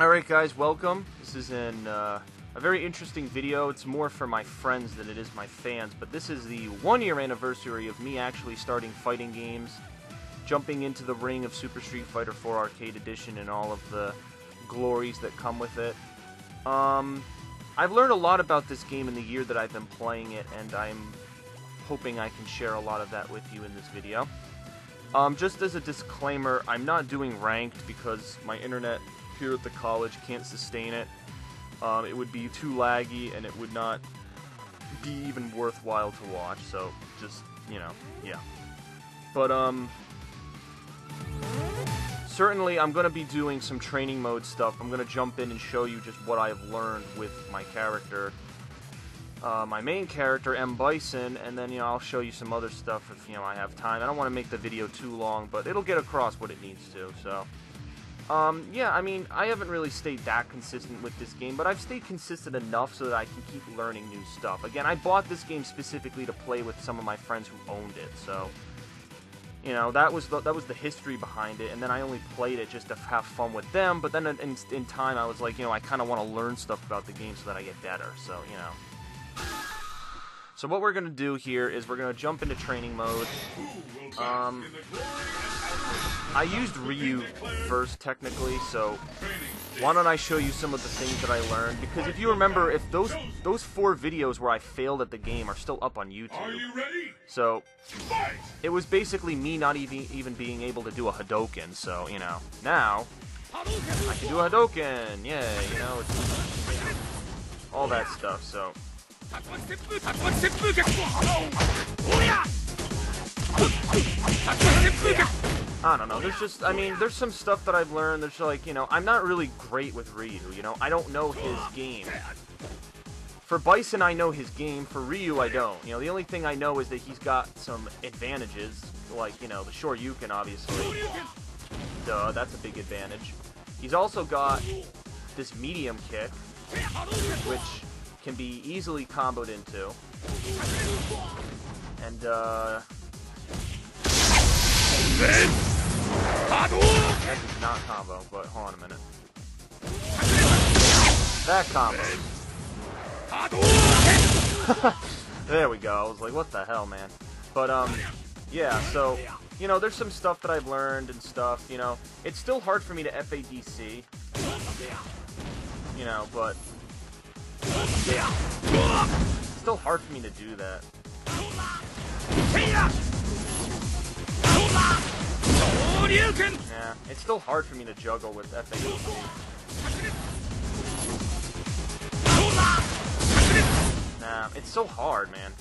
Alright guys, welcome. This is a very interesting video. It's more for my friends than it is my fans, but this is the 1-year anniversary of me actually starting fighting games, jumping into the ring of Super Street Fighter 4 Arcade Edition and all of the glories that come with it. I've learned a lot about this game in the year that I've been playing it, and I'm hoping I can share a lot of that with you in this video. Just as a disclaimer, I'm not doing ranked because my internet here at the college can't sustain it. It would be too laggy and it would not be even worthwhile to watch, so just, you know, yeah. But, certainly I'm going to be doing some training mode stuff. I'm going to jump in and show you just what I've learned with my character. My main character, Bison, and then, I'll show you some other stuff if, I have time. I don't want to make the video too long, but it'll get across what it needs to, so. Yeah, I mean, I haven't really stayed that consistent with this game, but I've stayed consistent enough so that I can keep learning new stuff. Again, I bought this game specifically to play with some of my friends who owned it, so, that was the history behind it, and then I only played it just to have fun with them, but then in time I was like, I kind of want to learn stuff about the game so that I get better, so, So what we're going to do here is we're going to jump into training mode. I used Ryu first, technically, so why don't I show you some of the things that I learned? Because if you remember, if those 4 videos where I failed at the game are still up on YouTube. Are you ready? So it was basically me not even being able to do a Hadouken, so, now I can do a Hadouken, yeah, it's all that stuff, so. I don't know, there's some stuff that I've learned that's like, I'm not really great with Ryu, I don't know his game. For Bison, I know his game, for Ryu, I don't. The only thing I know is that he's got some advantages, like, the Shoryuken, obviously. Duh, that's a big advantage. He's also got this medium kick, which can be easily comboed into. And, that is not combo, but hold on a minute. That combo. There we go. I was like, what the hell, man? But, yeah, so, there's some stuff that I've learned and stuff, It's still hard for me to FADC, but it's still hard for me to do that. Yeah, it's still hard for me to juggle with FADC. Nah, it's so hard, man.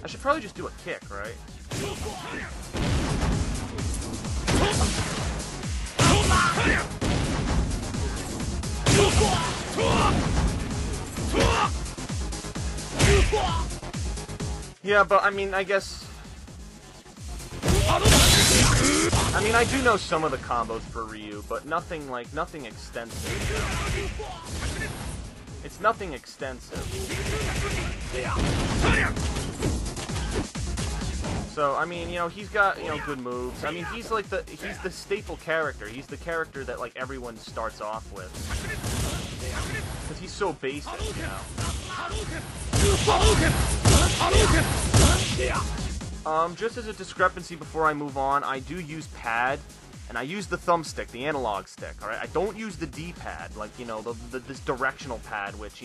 I should probably just do a kick, right? Yeah, but I mean, I guess. I mean, I do know some of the combos for Ryu, but nothing extensive. It's nothing extensive. So, I mean, he's got, good moves. I mean, he's the staple character. He's the character that, like, everyone starts off with. Because he's so basic, Just as a discrepancy before I move on, I do use pad, and I use the thumbstick, the analog stick, alright? I don't use the D-pad, like, this directional pad, which,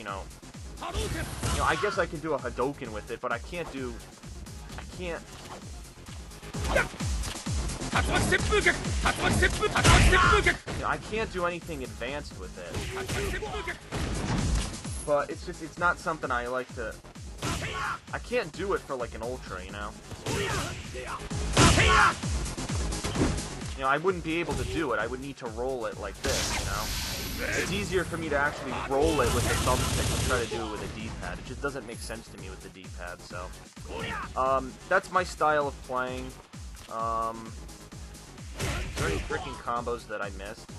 I guess I can do a Hadouken with it, but I can't. I can't do anything advanced with it. But it's not something I like to. I can't do it for like an ultra, I wouldn't be able to do it. I would need to roll it like this, It's easier for me to actually roll it with the thumbstick than try to do it with a D-pad. It just doesn't make sense to me with the D-pad, so. That's my style of playing. Are there any freaking combos that I missed?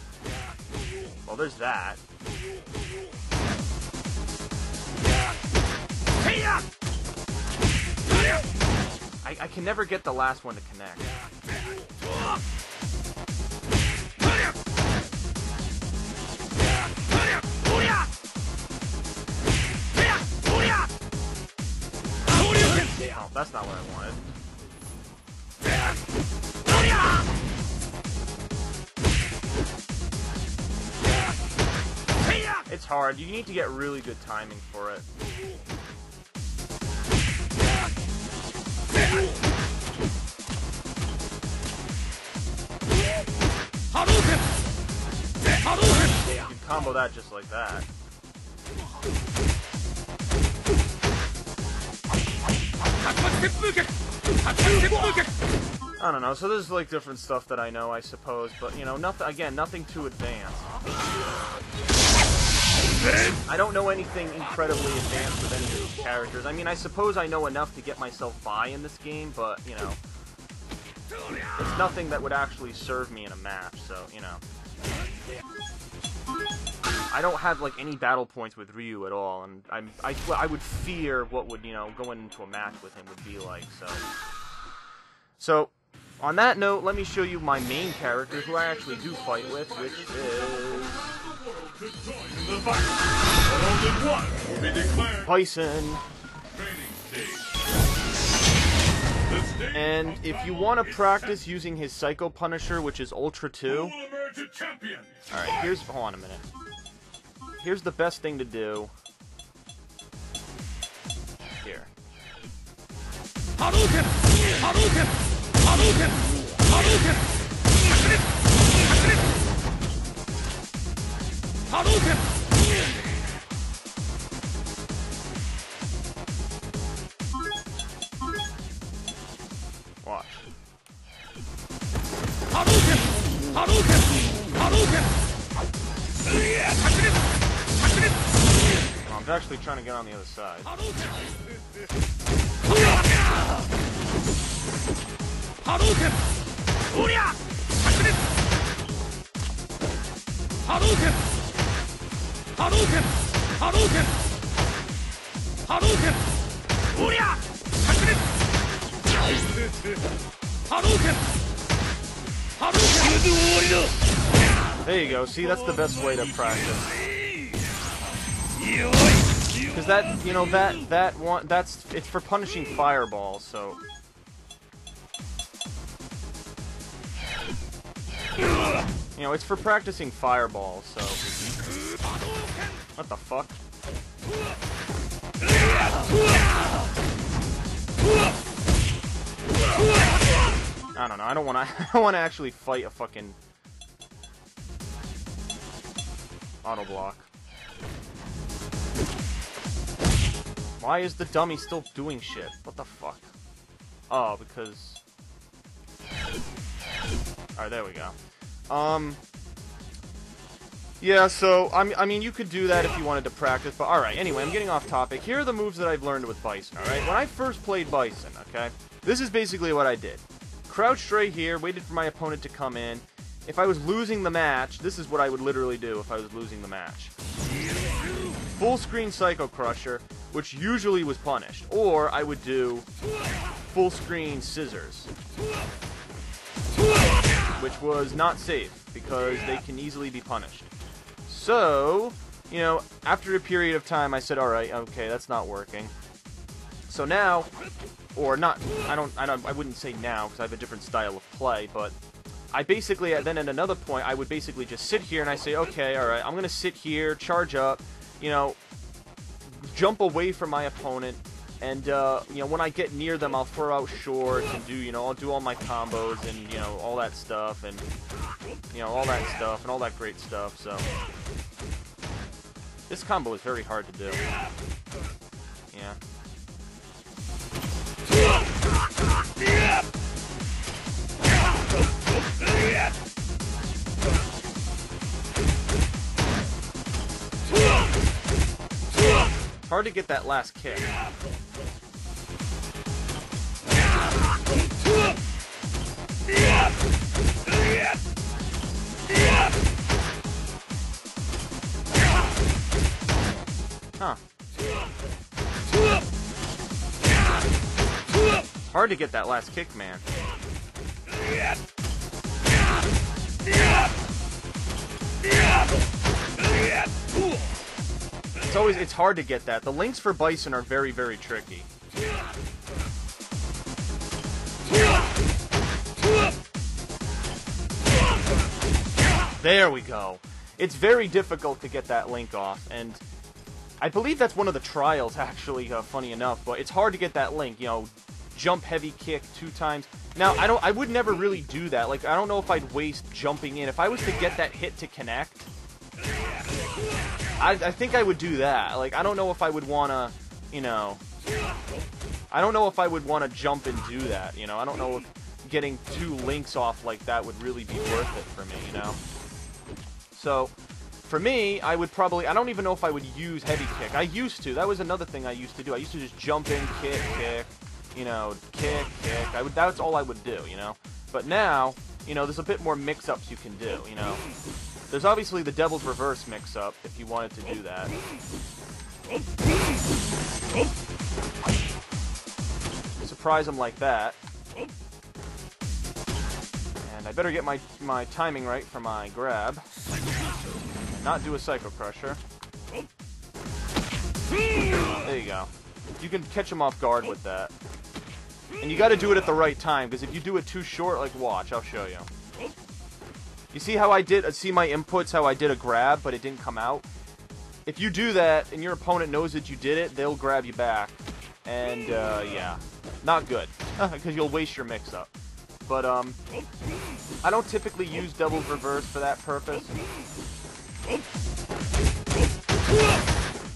Well, there's that. I can never get the last one to connect. Oh, that's not what I wanted. It's hard. You need to get really good timing for it. You can combo that just like that. I don't know, so there's like different stuff that I know, I suppose, but you know, nothing too advanced. I don't know anything incredibly advanced with any of these characters. I mean, I suppose I know enough to get myself by in this game, but, you know, it's nothing that would actually serve me in a match, so, you know. I don't have, like, any battle points with Ryu at all, and I would fear what would, you know, going into a match with him would be like, so. So, on that note, let me show you my main character, who I actually do fight with, which is Bison. And if you want to practice using his Psycho Punisher, which is Ultra 2... Alright, hold on a minute. Here's the best thing to do. Here. Hadouken! Hadouken! Hadouken! Hadouken! Hadouken! Watch. Hadouken! Hadouken! Hadouken! I'm actually trying to get on the other side. Hadouken! Uria! Hadouken! Hadouken! Hadouken! Hadouken! Uria! Hadouken! Hadouken! There you go. See, that's the best way to practice. Because that, you know, it's for punishing fireballs, so. You know, it's for practicing fireballs, so. What the fuck? I don't know. I don't want to actually fight a fucking auto block. Why is the dummy still doing shit? What the fuck? Oh, because... Alright, there we go. Yeah, so, I mean, you could do that if you wanted to practice, but alright, anyway, I'm getting off topic. Here are the moves that I've learned with Bison, alright? When I first played Bison, okay, this is basically what I did. Crouched right here, waited for my opponent to come in. If I was losing the match, this is what I would literally do if I was losing the match. Full screen Psycho Crusher, which usually was punished. Or I would do full screen Scissors, which was not safe because they can easily be punished. So, you know, after a period of time I said, alright, okay, that's not working. So now, or not, I wouldn't say now because I have a different style of play, but I basically, then at another point, I would basically just sit here and I say, okay, alright, I'm going to sit here, charge up, you know, jump away from my opponent, and, you know, when I get near them, I'll throw out shorts and do, you know, I'll do all my combos and, you know, all that stuff, and, you know, all that stuff, and all that great stuff, so. This combo is very hard to do. Yeah. It's hard to get that last kick. Huh. It's hard to get that last kick, man. It's hard to get that. The links for Bison are very, very tricky. There we go. It's very difficult to get that link off, and I believe that's one of the trials, actually, funny enough, but it's hard to get that link, you know, jump heavy kick 2 times. Now, I would never really do that. Like, I don't know if I'd waste jumping in. If I was to get that hit to connect, I think I would do that. Like, I don't know if I would want to, you know, I don't know if I would want to jump and do that, you know. I don't know if getting 2 links off like that would really be worth it for me, you know. So, for me, I would probably, I don't even know if I would use heavy kick. I used to. That was another thing I used to do. I used to just jump in, kick, you know, kick. That's all I would do, you know. But now, you know, there's a bit more mix-ups you can do, you know. There's obviously the Devil's Reverse mix-up, if you wanted to do that. Surprise him like that. And I better get my timing right for my grab. And not do a Psycho Crusher. There you go. You can catch him off guard with that. And you gotta do it at the right time, because if you do it too short, like, watch, I'll show you. You see how I did, see my inputs, how I did a grab, but it didn't come out? If you do that, and your opponent knows that you did it, they'll grab you back. And, yeah. Not good. Because you'll waste your mix-up. But, I don't typically use Devil's Reverse for that purpose.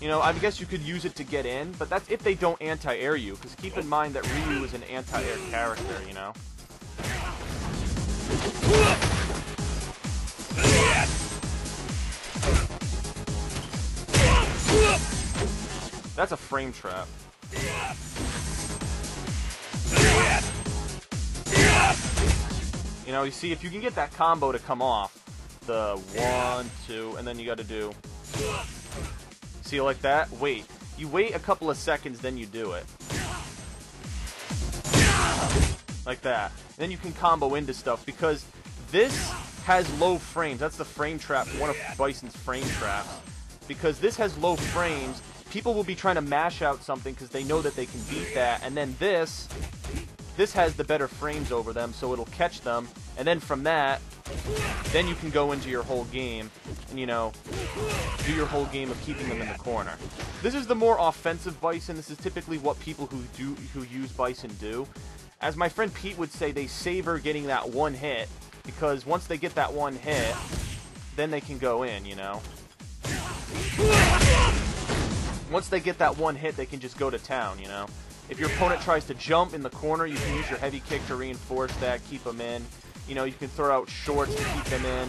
You know, I guess you could use it to get in, but that's if they don't anti-air you, because keep in mind that Ryu is an anti-air character, you know? That's a frame trap. You know, you see, if you can get that combo to come off, the 1, 2, and then you gotta do... See, like that? Wait. You wait a couple of seconds, then you do it. Like that. Then you can combo into stuff, because this has low frames. That's the frame trap, one of Bison's frame traps. Because this has low frames, people will be trying to mash out something because they know that they can beat that, and then this has the better frames over them, so it'll catch them, and then from that, then you can go into your whole game, and, you know, do your whole game of keeping them in the corner. This is the more offensive Bison. This is typically what people who use Bison do. As my friend Pete would say, they savor getting that one hit, because once they get that one hit, then they can go in, you know. Once they get that one hit, they can just go to town, you know. If your opponent tries to jump in the corner, you can use your heavy kick to reinforce that, keep them in. You know, you can throw out shorts to keep them in.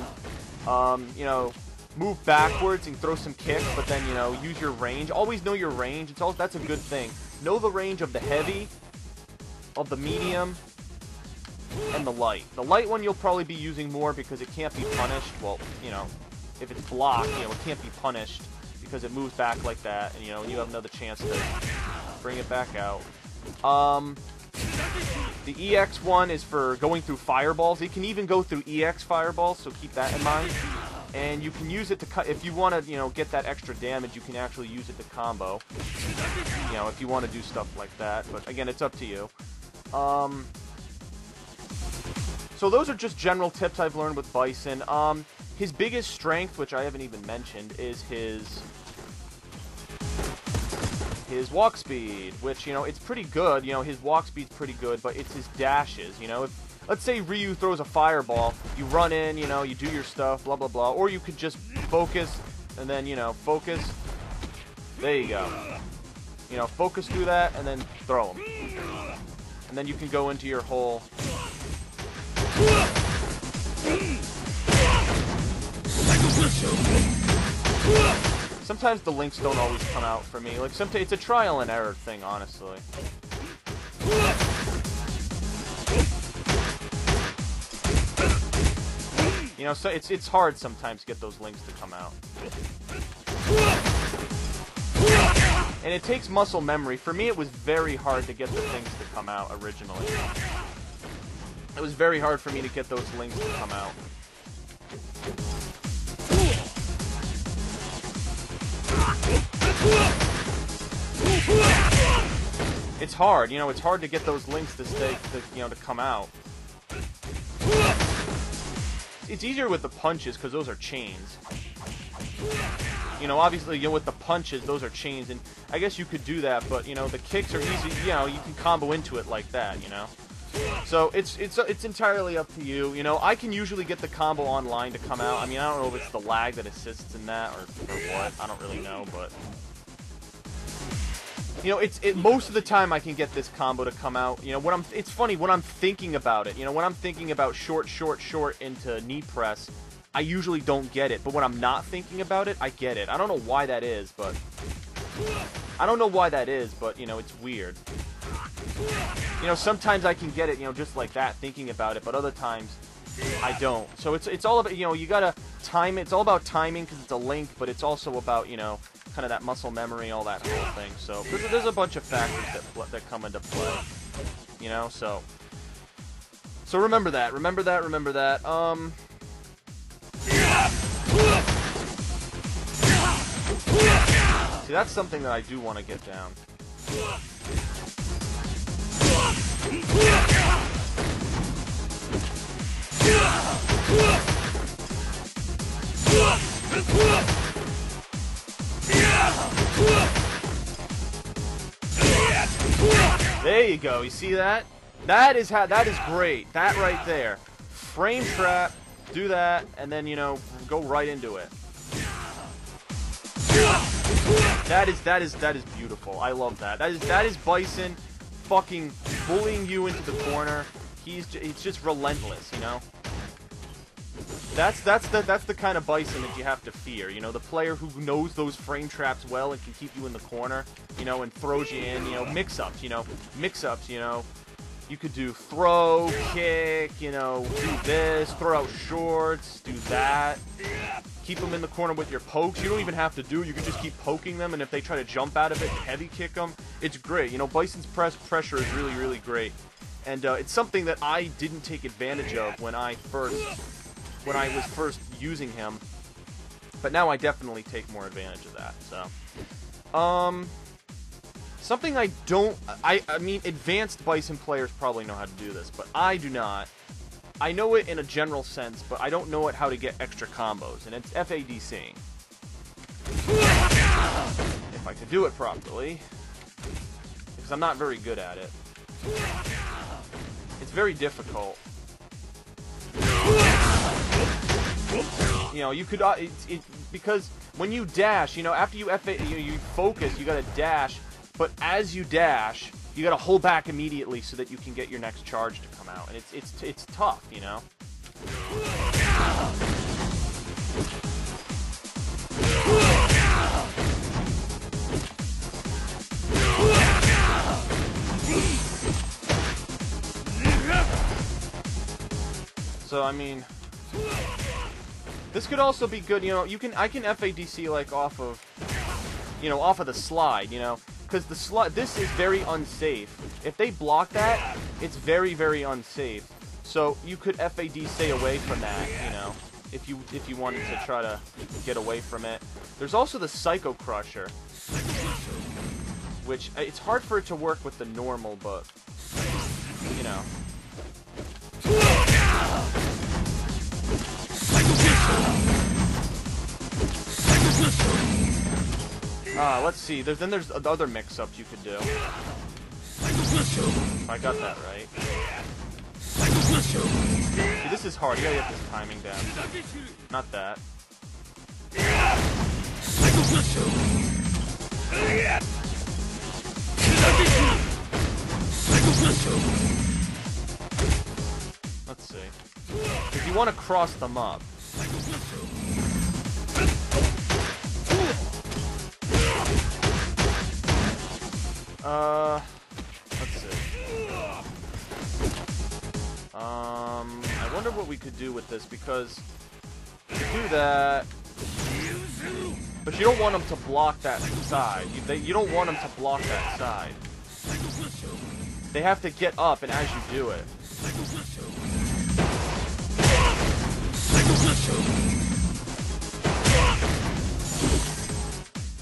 You know, move backwards and throw some kicks, but then, you know, use your range. Always know your range. That's a good thing. Know the range of the heavy, of the medium, and the light. The light one you'll probably be using more because it can't be punished. Well, you know, if it's blocked, you know, it can't be punished because it moves back like that, and, you know, you have another chance to bring it back out. The EX one is for going through fireballs. It can even go through EX fireballs, so keep that in mind. And you can use it to cut, if you want to, you know, get that extra damage, you can actually use it to combo. You know, if you want to do stuff like that. But again, it's up to you. So those are just general tips I've learned with Bison. His biggest strength, which I haven't even mentioned, is his walk speed, which, you know, it's pretty good. You know, his walk speed's pretty good, but it's his dashes, you know. If, let's say Ryu throws a fireball, you run in, you know, you do your stuff, blah, blah, blah. Or you could just focus, and then, you know, focus. There you go. You know, focus through that, and then throw him. And then you can go into your whole... Sometimes the links don't always come out for me. Like, sometimes it's a trial and error thing, honestly. You know, so it's hard sometimes to get those links to come out. And it takes muscle memory. For me, it was very hard to get the things to come out originally. It was very hard for me to get those links to come out. It's hard, you know, it's hard to get those links to stay, to come out. It's easier with the punches, because those are chains. You know, obviously, with the punches, those are chains, and I guess you could do that, but, the kicks are easy, you can combo into it like that, So, it's entirely up to you, I can usually get the combo online to come out. I mean, I don't know if it's the lag that assists in that, or what, I don't really know, but... most of the time I can get this combo to come out. It's funny, when I'm thinking about it, when I'm thinking about short into knee press, I usually don't get it. But when I'm not thinking about it, I get it. I don't know why that is, but... it's weird. Sometimes I can get it, just like that, thinking about it, but other times I don't. So it's all about, you gotta time it. It's all about timing, because it's a link, but it's also about, kind of that muscle memory, all that whole thing. So there's a bunch of factors that come into play, So remember that. See, that's something that I do want to get down. There you go. You see that? That is great. That right there. Frame trap. Do that, and then go right into it. That is beautiful. I love that. That is Bison fucking bullying you into the corner. He's just relentless, That's the kind of Bison that you have to fear, the player who knows those frame traps well and can keep you in the corner, and throws you in, mix-ups, you could do throw, kick, do this, throw out shorts, do that, keep them in the corner with your pokes. You don't even have to do it, you can just keep poking them, and if they try to jump out of it, heavy kick them. It's great, Bison's pressure is really, really great, and it's something that I didn't take advantage of when I was first using him, but now I definitely take more advantage of that. So, something I mean, advanced Bison players probably know how to do this, but I do not. I know it in a general sense, but I don't know how to get extra combos, and it's FADCing. If I could do it properly, because I'm not very good at it. It's very difficult. You could, because when you dash, after you focus, you gotta dash, but as you dash, you gotta hold back immediately so that you can get your next charge to come out, and it's tough, So, I mean... This could also be good, I can FADC like off of the slide, because this is very unsafe. If they block that, it's very, very unsafe. So you could FADC away from that, if you wanted to try to get away from it. There's also the Psycho Crusher, which it's hard for it to work with the normal, but let's see. There's other mix-ups you could do. I got that right. See, this is hard. You gotta get this timing down. Not that. Let's see. If you want to cross them up. Let's see. I wonder what we could do with this, because to do that, But you don't want them to block that side. You don't want them to block that side. They have to get up, and as you do it.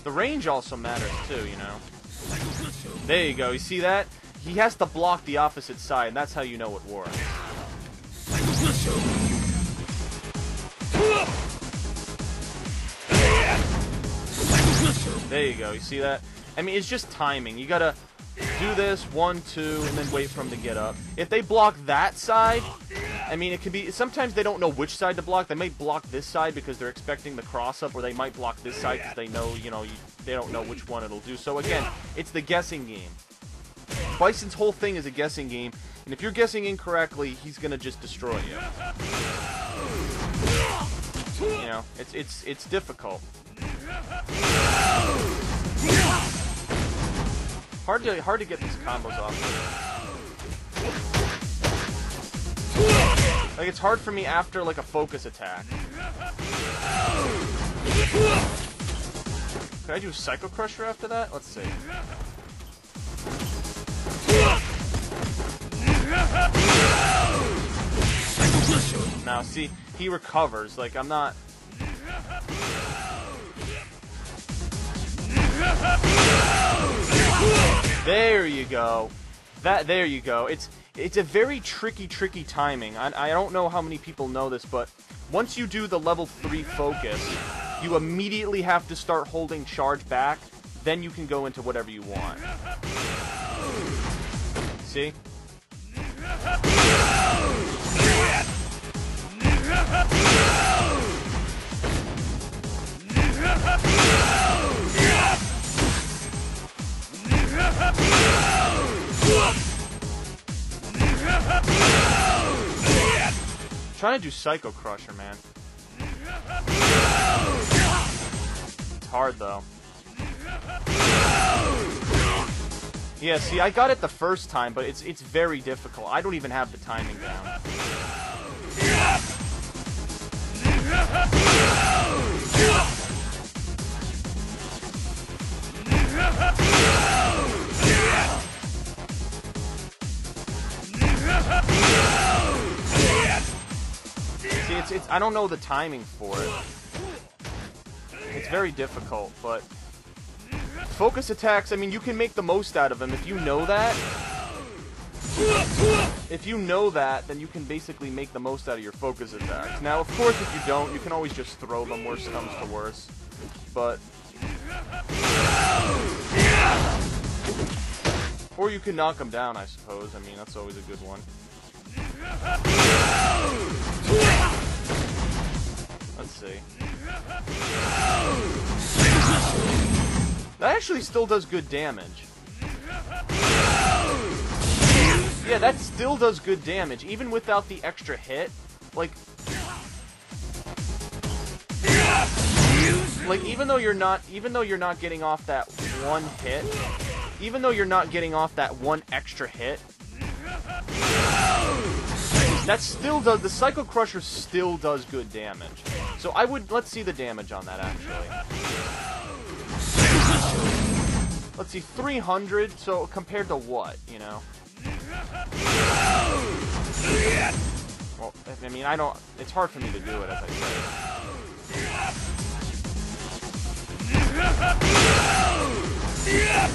The range also matters too, you know. There you go, you see that? He has to block the opposite side, and that's how you know it works. There you go, you see that? I mean, it's just timing. You gotta do this, 1, 2, and then wait for them to get up. If they block that side, I mean, it can be, sometimes they don't know which side to block. They might block this side because they're expecting the cross-up, or they might block this side because they know, you know, they don't know which one it'll do. So again, it's the guessing game. Bison's whole thing is a guessing game, and if you're guessing incorrectly, he's gonna just destroy you. You know, it's difficult. Hard to get these combos off. Like, it's hard for me after like a focus attack. Can I do Psycho Crusher after that? Let's see. Now, see, he recovers. Like, I'm not... There you go. There you go. It's a very tricky timing. I don't know how many people know this, but once you do the level 3 focus, you immediately have to start holding charge back. Then you can go into whatever you want. See? Trying to do Psycho Crusher, man. It's hard though. Yeah, see, I got it the first time, but it's very difficult. I don't even have the timing down. See, I don't know the timing for it. It's very difficult, but focus attacks, I mean, you can make the most out of them if you know that. If you know that, then you can basically make the most out of your focus attacks. Now, of course, if you don't, you can always just throw them, worst comes to worst. But... Or you can knock them down, I suppose. I mean, that's always a good one. Let's see. That actually still does good damage. Yeah, that still does good damage, even without the extra hit. Like, even though you're not getting off that one hit, even though you're not getting off that one extra hit, that still does, the Psycho Crusher still does good damage. So let's see the damage on that, actually. Let's see, 300, so compared to what, you know? Well, I mean, it's hard for me to do it, as I said.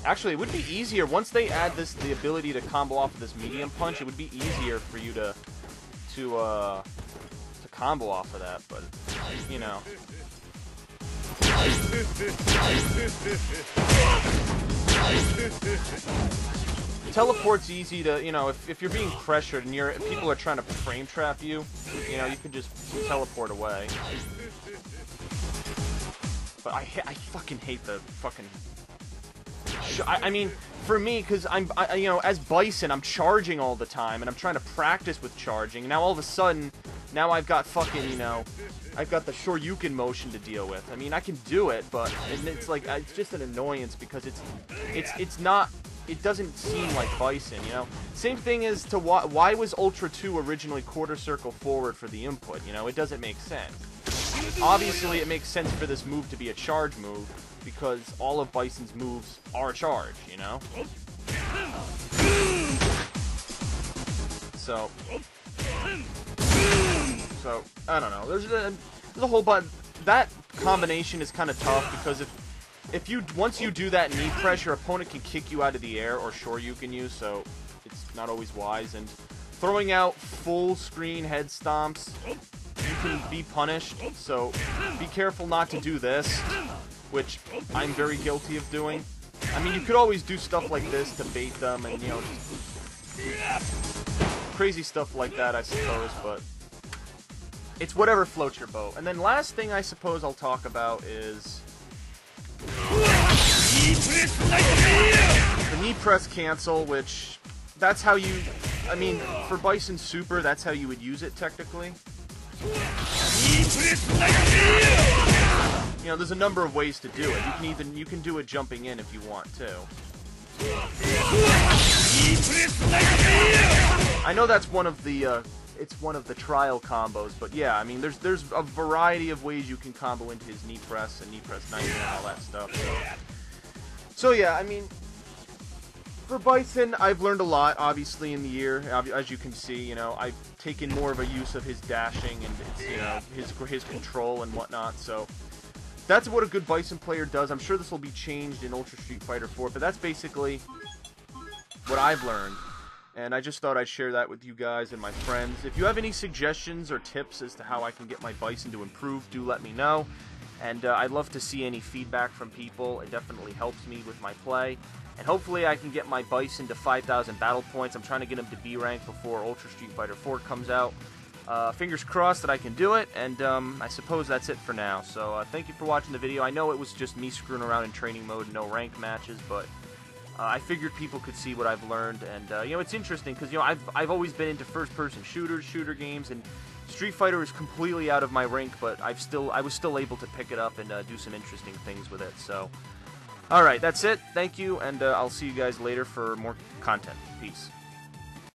Actually, it would be easier, once they add the ability to combo off of this medium punch, it would be easier for you to combo off of that, but, you know. Teleport's easy to, you know, if you're being pressured and people are trying to frame trap you, you know, you can just teleport away. But I fucking hate the fucking... I mean, for me, because you know, as Bison, I'm charging all the time, and I'm trying to practice with charging. Now all of a sudden, now I've got fucking, you know, I've got the Shoryuken motion to deal with. I mean, I can do it, but it's like, it's just an annoyance because it's not, it doesn't seem like Bison, you know? Same thing as to why was Ultra 2 originally quarter circle forward for the input, you know? It doesn't make sense. obviously it makes sense for this move to be a charge move, because all of Bison's moves are charge, you know? So I don't know. There's a whole bunch. That combination is kind of tough, because if you once you do that knee press, your opponent can kick you out of the air, or Shoryuken you, so it's not always wise. And throwing out full screen head stomps, you can be punished, so be careful not to do this, which I'm very guilty of doing. I mean, you could always do stuff like this to bait them, and, you know, crazy stuff like that, I suppose, but it's whatever floats your boat. And then last thing I suppose I'll talk about is the knee press cancel, which that's how you, I mean, for Bison Super, that's how you would use it technically. You know, there's a number of ways to do it. You can do it jumping in if you want to. I know that's one of the it's one of the trial combos, but yeah, I mean, there's a variety of ways you can combo into his knee press and knee press 90 and all that stuff. So yeah, I mean, for Bison, I've learned a lot, obviously, in the year. As you can see, you know, I've taken more of a use of his dashing and it's, you know, his control and whatnot. So that's what a good Bison player does. I'm sure this will be changed in Ultra Street Fighter 4, but that's basically what I've learned. And I just thought I'd share that with you guys and my friends. If you have any suggestions or tips as to how I can get my Bison to improve, do let me know. And I'd love to see any feedback from people. It definitely helps me with my play. And hopefully I can get my Bison to 5,000 battle points. I'm trying to get him to B rank before Ultra Street Fighter 4 comes out. Fingers crossed that I can do it, and I suppose that's it for now. So thank you for watching the video. I know it was just me screwing around in training mode, no rank matches, but I figured people could see what I've learned, and you know, it's interesting because, you know, I've always been into first-person shooter games, and Street Fighter is completely out of my rank, but I was still able to pick it up and do some interesting things with it. So, all right, that's it. Thank you, and I'll see you guys later for more content. Peace.